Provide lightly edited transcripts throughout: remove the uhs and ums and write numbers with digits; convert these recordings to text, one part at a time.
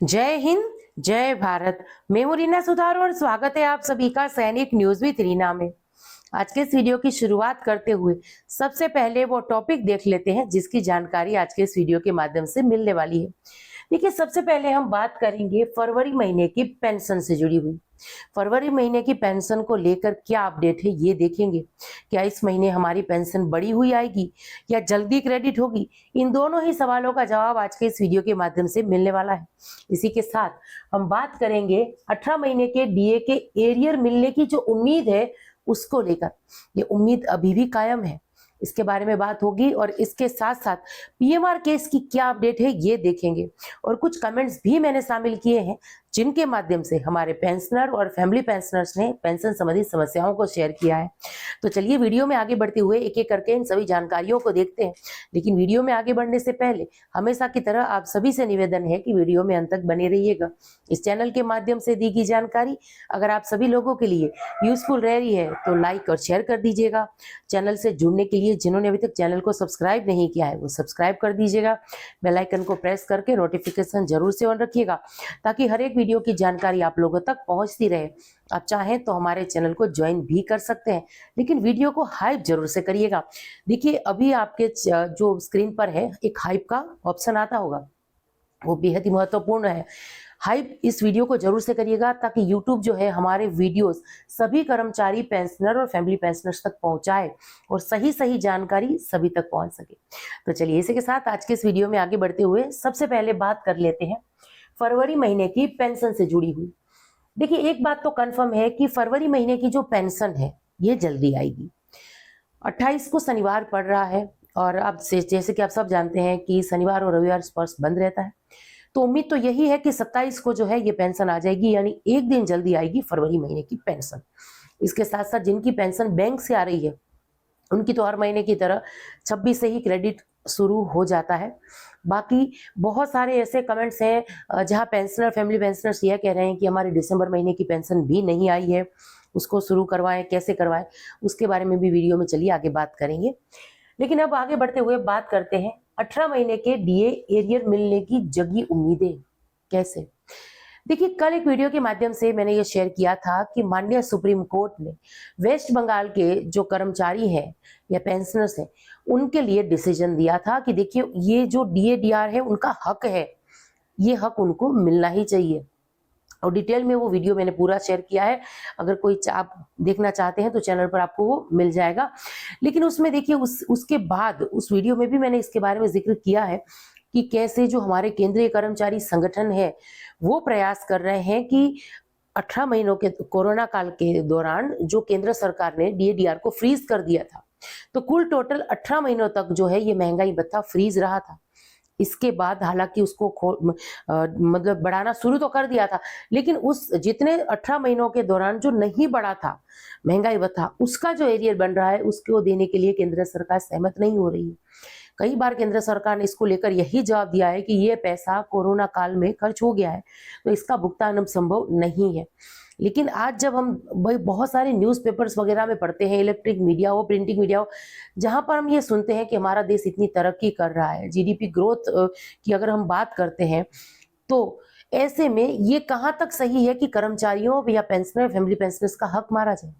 जय हिंद, जय भारत। मैं हूं रीना सुधार और स्वागत है आप सभी का सैनिक न्यूज विद रीना में। आज के इस वीडियो की शुरुआत करते हुए सबसे पहले वो टॉपिक देख लेते हैं जिसकी जानकारी आज के इस वीडियो के माध्यम से मिलने वाली है। देखिए, सबसे पहले हम बात करेंगे फरवरी महीने की पेंशन से जुड़ी हुई। फरवरी महीने की पेंशन को लेकर क्या अपडेट है ये देखेंगे। क्या इस महीने हमारी पेंशन बढ़ी हुई आएगी या जल्दी क्रेडिट होगी? इन दोनों ही सवालों का जवाब आज के इस वीडियो के माध्यम से मिलने वाला है। इसी के साथ हम बात करेंगे 18 महीने के डीए के एरियर मिलने की जो उम्मीद है उसको लेकर। ये उम्मीद अभी भी कायम है, इसके बारे में बात होगी। और इसके साथ साथ पीएमआर केस की क्या अपडेट है ये देखेंगे। और कुछ कमेंट्स भी मैंने शामिल किए हैं जिनके माध्यम से हमारे पेंशनर और फैमिली पेंशनर्स ने पेंशन संबंधी समस्याओं को शेयर किया है। तो चलिए वीडियो में आगे बढ़ते हुए एक एक करके इन सभी जानकारियों को देखते हैं। लेकिन वीडियो में आगे बढ़ने से पहले हमेशा की तरह आप सभी से निवेदन है कि वीडियो में अंत तक बने रहिएगा। इस चैनल के माध्यम से दी गई जानकारी अगर आप सभी लोगों के लिए यूजफुल रह रही है तो लाइक और शेयर कर दीजिएगा। चैनल से जुड़ने के लिए जिन्होंने अभी तक चैनल को सब्सक्राइब नहीं किया है वो सब्सक्राइब कर दीजिएगा। बेल आइकन को प्रेस करके नोटिफिकेशन जरूर से ऑन रखिएगा ताकि हर एक वीडियो की जानकारी आप लोगों तक पहुंचती रहे। आप चाहें तो हमारे चैनल को ज्वाइन भी कर सकते हैं, लेकिन वीडियो को हाइप जरूर से करिएगा। देखिए, अभी आपके जो स्क्रीन पर है एक हाइप का ऑप्शन आता होगा, वो बेहद ही महत्वपूर्ण है। हाइप इस वीडियो को जरूर से करिएगा ताकि YouTube जो है हमारे वीडियोस सभी कर्मचारी पेंशनर और फैमिली पेंशनर्स तक पहुंचाए और सही सही जानकारी सभी तक पहुंच सके। तो चलिए इसी के साथ आज के इस वीडियो में आगे बढ़ते हुए सबसे पहले बात कर लेते हैं फरवरी महीने की पेंशन से जुड़ी हुई। देखिए, एक बात तो कंफर्म है कि फरवरी महीने की जो पेंशन है ये जल्दी आएगी। 28 को शनिवार पड़ रहा है और अब से जैसे कि आप सब जानते हैं कि शनिवार और रविवार स्पर्श बंद रहता है, तो उम्मीद तो यही है कि 27 को जो है ये पेंशन आ जाएगी, यानी एक दिन जल्दी आएगी फरवरी महीने की पेंशन। इसके साथ साथ जिनकी पेंशन बैंक से आ रही है उनकी तो हर महीने की तरह 26 से ही क्रेडिट शुरू हो जाता है। बाकी बहुत सारे ऐसे कमेंट्स हैं जहां पेंशनर फैमिली पेंशनर्स यह कह रहे हैं कि हमारे दिसंबर महीने की पेंशन भी नहीं आई है, उसको शुरू करवाएं, कैसे करवाएं, उसके बारे में भी वीडियो में चलिए आगे बात करेंगे। लेकिन अब आगे बढ़ते हुए बात करते हैं 18 महीने के डीए एरियर मिलने की जगी उम्मीदें कैसे। देखिए, कल एक वीडियो के माध्यम से मैंने ये शेयर किया था कि माननीय सुप्रीम कोर्ट ने वेस्ट बंगाल के जो कर्मचारी हैं या पेंशनर्स हैं उनके लिए डिसीजन दिया था कि देखिए, ये जो डीए डीआर है उनका हक है, ये हक उनको मिलना ही चाहिए। और डिटेल में वो वीडियो मैंने पूरा शेयर किया है, अगर कोई आप देखना चाहते हैं तो चैनल पर आपको वो मिल जाएगा। लेकिन उसमें देखिए उसके बाद उस वीडियो में भी मैंने इसके बारे में जिक्र किया है कि कैसे जो हमारे केंद्रीय कर्मचारी संगठन है वो प्रयास कर रहे हैं कि 18 महीनों के कोरोना काल के दौरान जो केंद्र सरकार ने डीएडीआर को फ्रीज कर दिया था, तो कुल टोटल 18 महीनों तक जो है ये महंगाई भत्ता फ्रीज रहा था। इसके बाद हालांकि उसको मतलब बढ़ाना शुरू तो कर दिया था, लेकिन उस जितने 18 महीनों के दौरान जो नहीं बढ़ा था महंगाई भत्ता, उसका जो एरियर बन रहा है उसको देने के लिए केंद्र सरकार सहमत नहीं हो रही है। कई बार केंद्र सरकार ने इसको लेकर यही जवाब दिया है कि ये पैसा कोरोना काल में खर्च हो गया है, तो इसका भुगतान अब संभव नहीं है। लेकिन आज जब हम भाई बहुत सारे न्यूज़पेपर्स वगैरह में पढ़ते हैं, इलेक्ट्रिक मीडिया हो, प्रिंटिंग मीडिया हो, जहां पर हम ये सुनते हैं कि हमारा देश इतनी तरक्की कर रहा है, जीडीपी ग्रोथ की अगर हम बात करते हैं, तो ऐसे में ये कहां तक सही है कि कर्मचारियों या पेंशनर फैमिली पेंशनर्स का हक मारा जाए।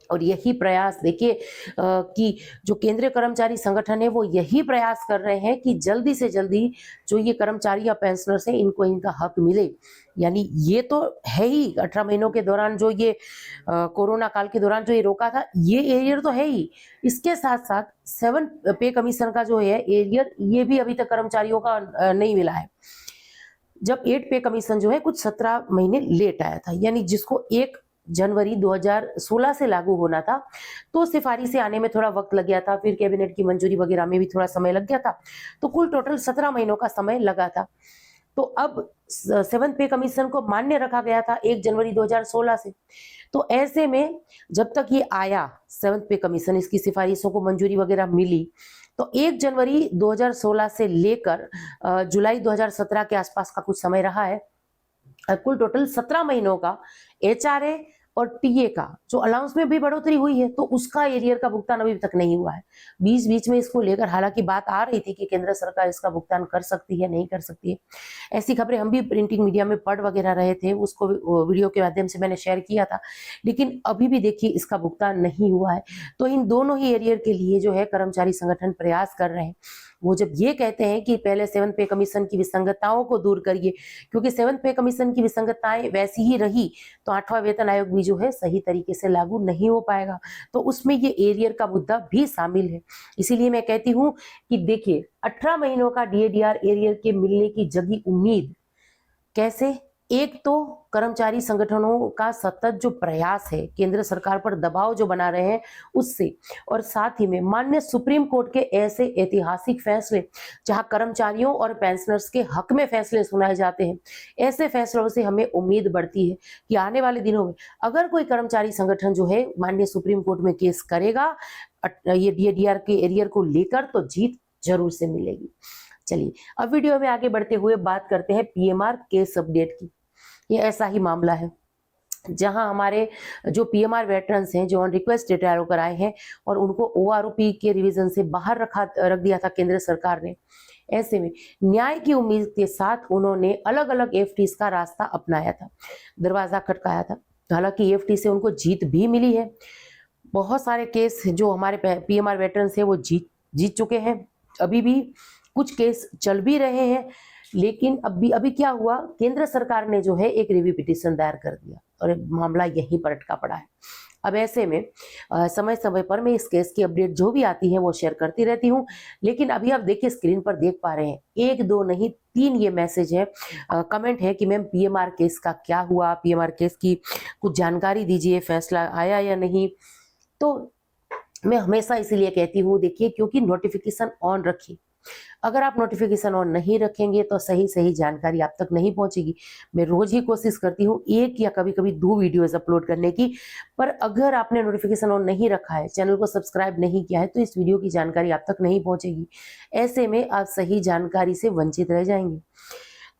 और यही प्रयास देखिए कि जो केंद्रीय कर्मचारी संगठन है वो यही प्रयास कर रहे हैं कि जल्दी से जल्दी जो ये कर्मचारी या पेंशनर्स हैं इनको इनका हक मिले। यानी ये तो है ही 18 महीनों के दौरान जो ये कोरोना काल के दौरान जो ये रोका था, ये एरियर तो है ही। इसके साथ साथ 7 पे कमीशन का जो है एरियर, ये भी अभी तक कर्मचारियों का नहीं मिला है। जब 8 पे कमीशन जो है कुछ 17 महीने लेट आया था, यानी जिसको 1 जनवरी 2016 से लागू होना था, तो सिफारिश से आने में थोड़ा वक्त लग गया था, फिर कैबिनेट की मंजूरी वगैरह में भी थोड़ा समय लग गया था, तो कुल टोटल 17 महीनों का समय लगा था। तो अब 7 पे कमीशन को मान्य रखा गया था 1 जनवरी 2016 से। तो ऐसे में जब तक ये आया 7 पे कमीशन, इसकी सिफारिशों को मंजूरी वगैरह मिली, तो 1 जनवरी 2016 से लेकर जुलाई 2017 के आसपास का कुछ समय रहा है। कुल टोटल 17 महीनों का एचआरए और टीए का जो अलाउंस में भी बढ़ोतरी हुई है, तो उसका एरियर का भुगतान अभी तक नहीं हुआ है। बीच बीच में इसको लेकर हालांकि बात आ रही थी कि केंद्र सरकार इसका भुगतान कर सकती है, नहीं कर सकती है। ऐसी खबरें हम भी प्रिंटिंग मीडिया में पढ़ वगैरह रहे थे, उसको वीडियो के माध्यम से मैंने शेयर किया था, लेकिन अभी भी देखिए इसका भुगतान नहीं हुआ है। तो इन दोनों ही एरियर के लिए जो है कर्मचारी संगठन प्रयास कर रहे हैं। वो जब ये कहते हैं कि पहले 7th पे कमीशन की विसंगतताओं को दूर करिए, क्योंकि 7th पे कमीशन की विसंगतताएं वैसी ही रही तो 8वां वेतन आयोग भी जो है सही तरीके से लागू नहीं हो पाएगा। तो उसमें ये एरियर का मुद्दा भी शामिल है। इसीलिए मैं कहती हूँ कि देखिए 18 महीनों का डीएडीआर एरियर के मिलने की जगी उम्मीद कैसे? एक तो कर्मचारी संगठनों का सतत जो प्रयास है, केंद्र सरकार पर दबाव जो बना रहे हैं उससे, और साथ ही में माननीय सुप्रीम कोर्ट के ऐसे ऐतिहासिक फैसले जहां कर्मचारियों और पेंशनर्स के हक में फैसले सुनाए जाते हैं, ऐसे फैसलों से हमें उम्मीद बढ़ती है कि आने वाले दिनों में अगर कोई कर्मचारी संगठन जो है माननीय सुप्रीम कोर्ट में केस करेगा ये डीएडीआर के एरियर को लेकर, तो जीत जरूर से मिलेगी। चलिए अब वीडियो में आगे बढ़ते हुए बात करते हैं पीएमआर केस अपडेट की। ये ऐसा ही मामला है जहां हमारे जो पीएमआर वेटरन्स हैं जो ऑन रिक्वेस्ट रिटायर होकर आए हैं और उनको ओआरओपी के रिवीजन से बाहर रख दिया था केंद्र सरकार ने। ऐसे में न्याय की उम्मीद के साथ उन्होंने अलग अलग एफटीज का रास्ता अपनाया था, दरवाजा खटकाया था। हालांकि एफटी से उनको जीत भी मिली है। बहुत सारे केस जो हमारे पीएमआर वेटरन्स है वो जीत चुके हैं, अभी भी कुछ केस चल भी रहे हैं। लेकिन अभी क्या हुआ, केंद्र सरकार ने जो है एक रिव्यू पिटीशन दायर कर दिया और मामला यहीं पर अटका पड़ा है। अब ऐसे में समय समय पर मैं इस केस की अपडेट जो भी आती है वो शेयर करती रहती हूँ। लेकिन अभी आप देखिए स्क्रीन पर देख पा रहे हैं 1 2 नहीं 3 ये मैसेज है, कमेंट है कि मैम पीएमआर केस का क्या हुआ, पीएमआर केस की कुछ जानकारी दीजिए, फैसला आया या नहीं। तो मैं हमेशा इसीलिए कहती हूँ देखिए, क्योंकि नोटिफिकेशन ऑन रखिए। अगर आप नोटिफिकेशन ऑन नहीं रखेंगे तो सही जानकारी आप तक नहीं पहुंचेगी। मैं रोज ही कोशिश करती हूँ 1 या कभी कभी 2 वीडियोस अपलोड करने की, पर अगर आपने नोटिफिकेशन ऑन नहीं रखा है, चैनल को सब्सक्राइब नहीं किया है, तो इस वीडियो की जानकारी आप तक नहीं पहुंचेगी। ऐसे में आप सही जानकारी से वंचित रह जाएंगे।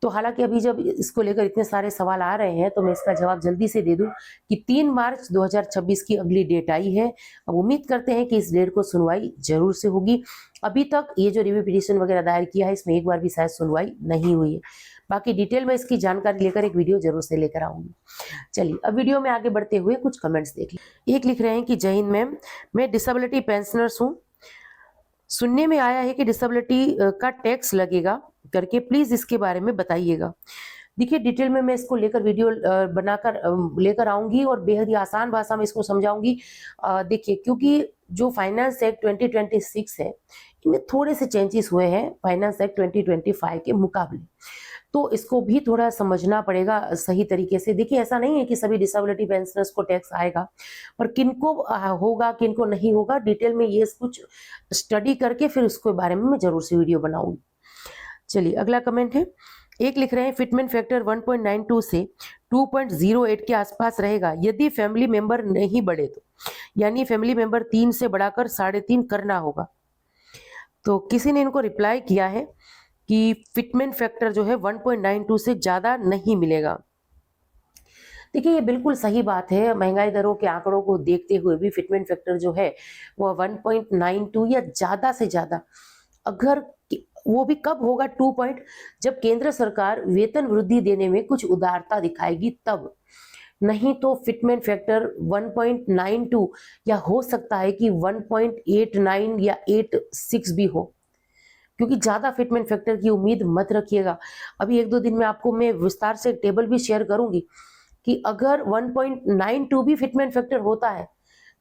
तो हालांकि अभी जब इसको लेकर इतने सारे सवाल आ रहे हैं तो मैं इसका जवाब जल्दी से दे दूं कि 3 मार्च 2026 की अगली डेट आई है। अब उम्मीद करते हैं कि इस डेट को सुनवाई जरूर से होगी। अभी तक ये जो रिव्यू पिटीशन वगैरह दायर किया है इसमें एक बार भी शायद सुनवाई नहीं हुई है। बाकी डिटेल में इसकी जानकारी लेकर एक वीडियो जरूर से लेकर आऊंगी। चलिए अब वीडियो में आगे बढ़ते हुए कुछ कमेंट्स देख लें। एक लिख रहे हैं कि जय हिंद मैम, मैं डिसेबिलिटी पेंशनर्स हूँ, सुनने में आया है कि डिसेबिलिटी का टैक्स लगेगा करके, प्लीज इसके बारे में बताइएगा। देखिए डिटेल में मैं इसको लेकर वीडियो बनाकर लेकर आऊंगी और बेहद ही आसान भाषा में इसको समझाऊंगी। देखिए क्योंकि जो फाइनेंस एक्ट 2026 है इनमें थोड़े से चेंजेस हुए हैं फाइनेंस एक्ट 2025 के मुकाबले, तो इसको भी थोड़ा समझना पड़ेगा सही तरीके से। देखिए ऐसा नहीं है कि सभी डिसेबिलिटी पेंशनर्स को टैक्स आएगा, पर किनको होगा किनको नहीं होगा डिटेल में ये कुछ स्टडी करके फिर उसके बारे में मैं जरूर से वीडियो बनाऊंगी। चलिए अगला कमेंट है, एक लिख रहे हैं फिटमेंट फैक्टर 1.92 से 2.08 के आसपास रहेगा यदि फैमिली मेंबर नहीं बढ़े तो, यानी फैमिली मेंबर 3 से बढ़ाकर 3.5 करना होगा। तो किसी ने इनको रिप्लाई किया है कि फिटमेंट फैक्टर जो है 1.92 से ज्यादा नहीं मिलेगा। देखिए ये बिल्कुल सही बात है, महंगाई दरों के आंकड़ों को देखते हुए भी फिटमेंट फैक्टर जो है वो 1.92 या ज्यादा से ज्यादा, अगर वो भी कब होगा 2 पॉइंट, जब केंद्र सरकार वेतन वृद्धि देने में कुछ उदारता दिखाएगी तब, नहीं तो फिटमेंट फैक्टर 1.92 या हो सकता है कि 1.89 या 86 भी हो, क्योंकि ज्यादा फिटमेंट फैक्टर की उम्मीद मत रखिएगा। अभी 1 2 दिन में आपको मैं विस्तार से एक टेबल भी शेयर करूंगी कि अगर 1.92 भी फिटमेंट फैक्टर होता है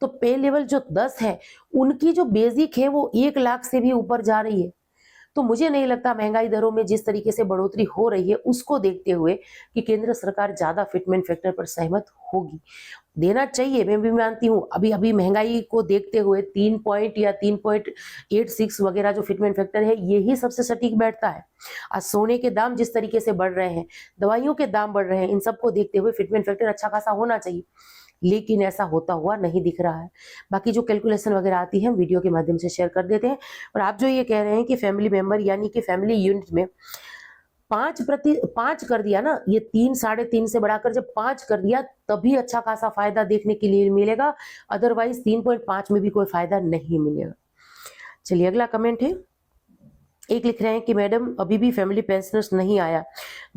तो पे लेवल जो 10 है उनकी जो बेसिक है वो 1 लाख से भी ऊपर जा रही है। तो मुझे नहीं लगता महंगाई दरों में जिस तरीके से बढ़ोतरी हो रही है उसको देखते हुए कि केंद्र सरकार ज्यादा फिटमेंट फैक्टर पर सहमत होगी। देना चाहिए, मैं भी मानती हूँ, अभी महंगाई को देखते हुए 3 पॉइंट या 3.86 वगैरह जो फिटमेंट फैक्टर है यही सबसे सटीक बैठता है। आज सोने के दाम जिस तरीके से बढ़ रहे हैं, दवाइयों के दाम बढ़ रहे हैं, इन सबको देखते हुए फिटमेंट फैक्टर अच्छा खासा होना चाहिए, लेकिन ऐसा होता हुआ नहीं दिख रहा है। बाकी जो कैलकुलेशन वगैरह आती है वीडियो के माध्यम से शेयर कर देते हैं। और आप जो ये कह रहे हैं कि फैमिली मेंबर यानी कि फैमिली यूनिट में 5 कर दिया ना, ये 3 3.5 से बढ़ाकर जब 5 कर दिया तभी अच्छा खासा फायदा देखने के लिए मिलेगा, अदरवाइज 3.5 में भी कोई फायदा नहीं मिलेगा। चलिए अगला कमेंट है, एक लिख रहे हैं कि मैडम अभी भी फैमिली पेंशनर्स नहीं आया,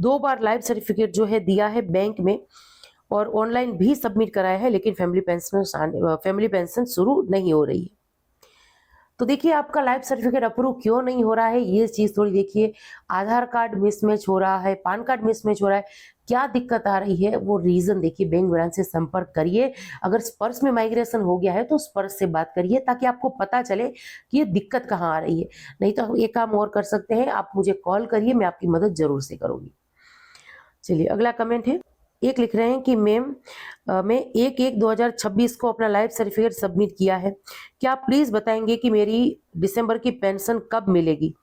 2 बार लाइफ सर्टिफिकेट जो है दिया है बैंक में और ऑनलाइन भी सबमिट कराया है, लेकिन फैमिली पेंशन शुरू नहीं हो रही है। तो देखिए आपका लाइफ सर्टिफिकेट अप्रूव क्यों नहीं हो रहा है, ये चीज थोड़ी देखिए। आधार कार्ड मिसमैच हो रहा है, पैन कार्ड मिसमैच हो रहा है, क्या दिक्कत आ रही है वो रीजन देखिए। बैंक ब्रांच से संपर्क करिए, अगर स्पर्श में माइग्रेशन हो गया है तो स्पर्श से बात करिए ताकि आपको पता चले कि ये दिक्कत कहाँ आ रही है। नहीं तो एक काम और कर सकते हैं, आप मुझे कॉल करिए, मैं आपकी मदद जरूर से करूंगी। चलिए अगला कमेंट है, एक लिख रहे हैं कि मैम मैं 1/1/2026 को अपना लाइफ सर्टिफिकेट सबमिट किया है, क्या आप प्लीज बताएंगे कि मेरी दिसंबर की पेंशन कब मिलेगी।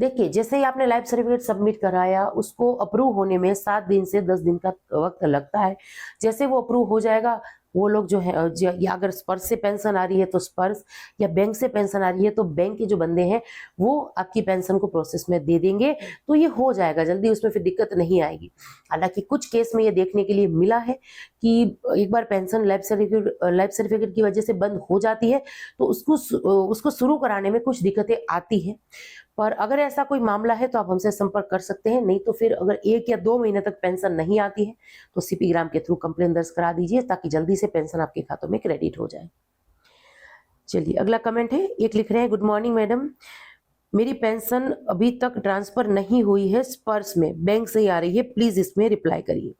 देखिए जैसे ही आपने लाइफ सर्टिफिकेट सबमिट कराया, उसको अप्रूव होने में 7 दिन से 10 दिन का वक्त लगता है। जैसे वो अप्रूव हो जाएगा, वो लोग जो है या अगर स्पर्श से पेंशन आ रही है तो स्पर्श, या बैंक से पेंशन आ रही है तो बैंक के जो बंदे हैं वो आपकी पेंशन को प्रोसेस में दे देंगे, तो ये हो जाएगा जल्दी, उसमें फिर दिक्कत नहीं आएगी। हालांकि कुछ केस में ये देखने के लिए मिला है कि एक बार पेंशन लाइफ सर्टिफिकेट की वजह से बंद हो जाती है तो उसको शुरू कराने में कुछ दिक्कतें आती हैं। पर अगर ऐसा कोई मामला है तो आप हमसे संपर्क कर सकते हैं, नहीं तो फिर अगर 1 या 2 महीने तक पेंशन नहीं आती है तो सीपी ग्राम के थ्रू कंप्लेन दर्ज करा दीजिए ताकि जल्दी से पेंशन आपके खातों में क्रेडिट हो जाए। चलिए अगला कमेंट है, एक लिख रहे हैं गुड मॉर्निंग मैडम, मेरी पेंशन अभी तक ट्रांसफर नहीं हुई है, स्पर्श में बैंक से ही आ रही है, प्लीज इसमें रिप्लाई करिए।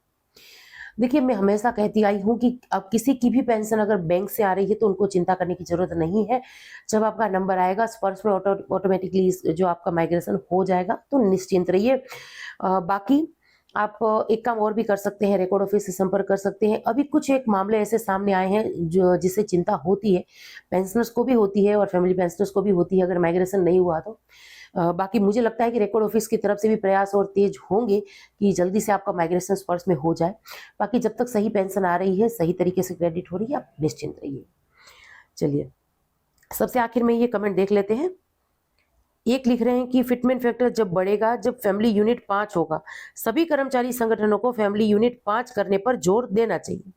देखिए मैं हमेशा कहती आई हूँ कि अब किसी की भी पेंशन अगर बैंक से आ रही है तो उनको चिंता करने की जरूरत नहीं है। जब आपका नंबर आएगा स्पर्श में ऑटोमेटिकली जो आपका माइग्रेशन हो जाएगा, तो निश्चिंत रहिए। बाकी आप एक काम और भी कर सकते हैं, रिकॉर्ड ऑफिस से संपर्क कर सकते हैं। अभी कुछ एक मामले ऐसे सामने आए हैं जो जिससे चिंता होती है, पेंशनर्स को भी होती है और फैमिली पेंशनर्स को भी होती है अगर माइग्रेशन नहीं हुआ तो। बाकी मुझे लगता है कि रिकॉर्ड ऑफिस की तरफ से भी प्रयास और तेज होंगे कि जल्दी से आपका माइग्रेशन स्पर्श में हो जाए। बाकी जब तक सही पेंशन आ रही है, सही तरीके से क्रेडिट हो रही है, आप निश्चिंत रहिए। चलिए सबसे आखिर में ये कमेंट देख लेते हैं, एक लिख रहे हैं कि फिटमेंट फैक्टर जब बढ़ेगा जब फैमिली यूनिट 5 होगा, सभी कर्मचारी संगठनों को फैमिली यूनिट 5 करने पर जोर देना चाहिए।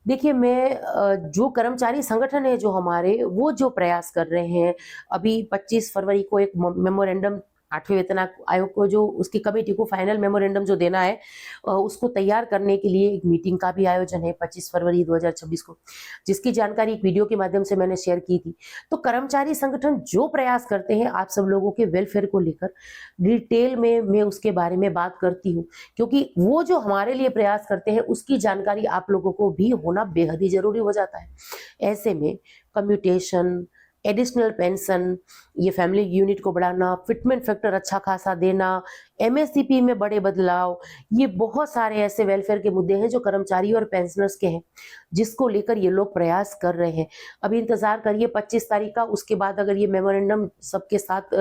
देखिए मैं जो कर्मचारी संगठन है जो हमारे, वो जो प्रयास कर रहे हैं, अभी 25 फरवरी को एक मेमोरेंडम 8वें वेतन आयोग को जो उसकी कमेटी को फाइनल मेमोरेंडम जो देना है, उसको तैयार करने के लिए एक मीटिंग का भी आयोजन है 25 फरवरी 2026 को, जिसकी जानकारी एक वीडियो के माध्यम से मैंने शेयर की थी। तो कर्मचारी संगठन जो प्रयास करते हैं आप सब लोगों के वेलफेयर को लेकर, डिटेल में मैं उसके बारे में बात करती हूँ, क्योंकि वो जो हमारे लिए प्रयास करते हैं उसकी जानकारी आप लोगों को भी होना बेहद ही जरूरी हो जाता है। ऐसे में कम्यूटेशन, एडिशनल पेंशन, ये फैमिली यूनिट को बढ़ाना, फिटमेंट फैक्टर अच्छा खासा देना, एमएससीपी में बड़े बदलाव, ये बहुत सारे ऐसे वेलफेयर के मुद्दे हैं जो कर्मचारी और पेंशनर्स के हैं, जिसको लेकर ये लोग प्रयास कर रहे हैं। अभी इंतजार करिए 25 तारीख का, उसके बाद अगर ये मेमोरेंडम सबके साथ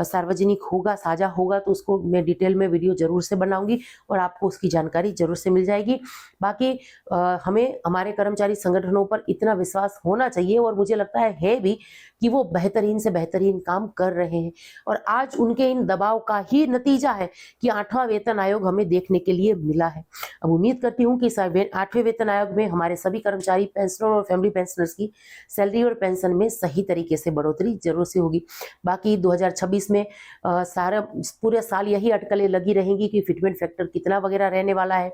सार्वजनिक होगा, साझा होगा, तो उसको मैं डिटेल में वीडियो जरूर से बनाऊंगी और आपको उसकी जानकारी जरूर से मिल जाएगी। बाकी हमें हमारे कर्मचारी संगठनों पर इतना विश्वास होना चाहिए, और मुझे लगता है भी कि वो बेहतरीन से बेहतरीन काम कर रहे हैं, और आज उनके इन दबाव का ही नतीजा है कि 8वां वेतन आयोग हमें देखने के लिए मिला है। अब उम्मीद करती हूँ कि 8वें वेतन आयोग में हमारे सभी कर्मचारी, पेंशनर और फैमिली पेंशनर्स की सैलरी और पेंशन में सही तरीके से बढ़ोतरी जरूर से होगी। बाकी 2026 में सारा पूरे साल यही अटकलें लगी रहेंगी कि फिटमेंट फैक्टर कितना वगैरह रहने वाला है।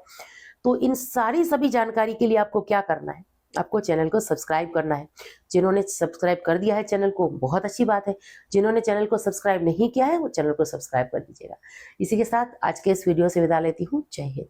तो इन सारी सभी जानकारी के लिए आपको क्या करना है, आपको चैनल को सब्सक्राइब करना है। जिन्होंने सब्सक्राइब कर दिया है चैनल को, बहुत अच्छी बात है। जिन्होंने चैनल को सब्सक्राइब नहीं किया है वो चैनल को सब्सक्राइब कर दीजिएगा। इसी के साथ आज के इस वीडियो से विदा लेती हूँ। जय हिंद।